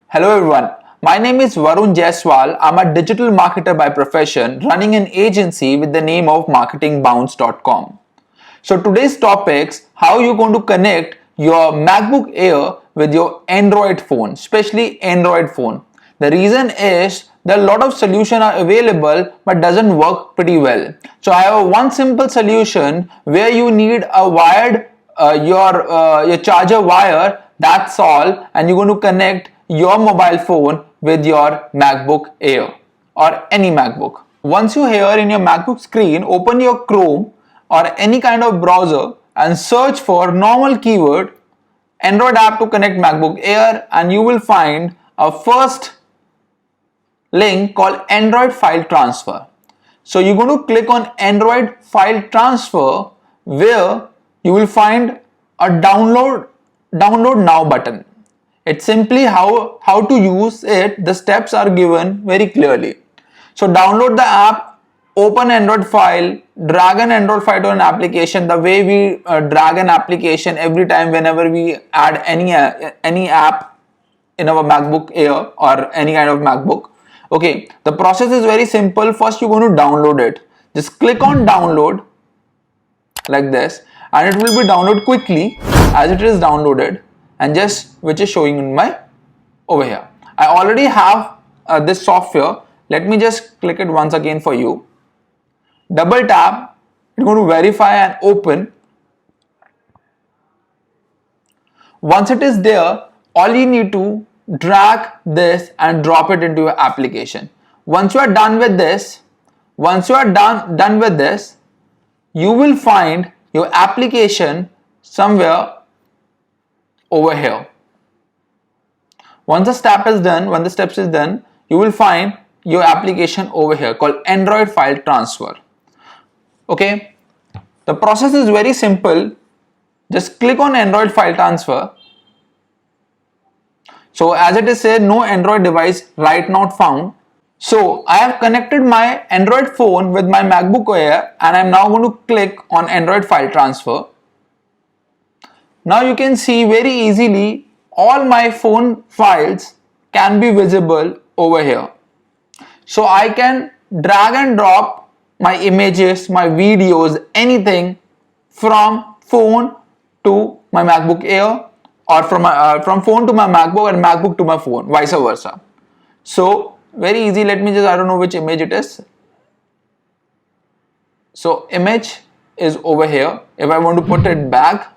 Hello everyone, my name is Varun Jaiswal. I'm a digital marketer by profession running an agency with the name of marketingbounce.com. So today's topics, how you're going to connect your MacBook Air with your Android phone, especially Android phone. The reason is that a lot of solutions are available but doesn't work pretty well. So I have one simple solution where you need a wired your charger wire, that's all, and you're going to connect your mobile phone with your MacBook Air or any MacBook. Once you're here in your MacBook screen, open your Chrome or any kind of browser and search for normal keyword Android app to connect MacBook Air, and you will find a first link called Android file transfer. So you're going to click on Android file transfer, where you will find a download now button. It's simply how to use it. The steps are given very clearly. So download the app, open Android file, drag an Android file to an application. The way we drag an application every time whenever we add any app in our MacBook Air or any kind of MacBook. Okay, the process is very simple. First you're going to download it. Just click on download like this, and it will be downloaded quickly as it is downloaded, and just which is showing in my over here. I already have this software. Let me just click it once again for you. Double tap, it's going to verify and open. Once it is there, all you need to drag this and drop it into your application. Once you are done with this, you will find your application somewhere over here. Once the steps is done, you will find your application over here called Android file transfer. Okay, the process is very simple. Just click on Android file transfer. So as it is said, no Android device right now found. So I have connected my Android phone with my MacBook Air, and I'm now going to click on Android file transfer. Now you can see very easily all my phone files can be visible over here. So I can drag and drop my images, my videos, anything from phone to my MacBook Air, or from phone to my MacBook and MacBook to my phone, vice versa. So very easy. Let me just, I don't know which image it is. So image is over here. If I want to put it back,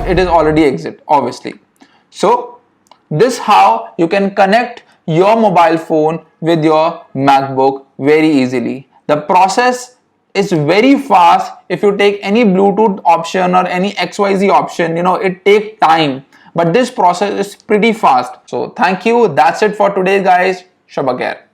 it is already exit, obviously. So this how you can connect your mobile phone with your MacBook very easily. The process is very fast. If you take any Bluetooth option or any XYZ option, it takes time, but this process is pretty fast. So thank you. That's it for today, guys. Shab Khair.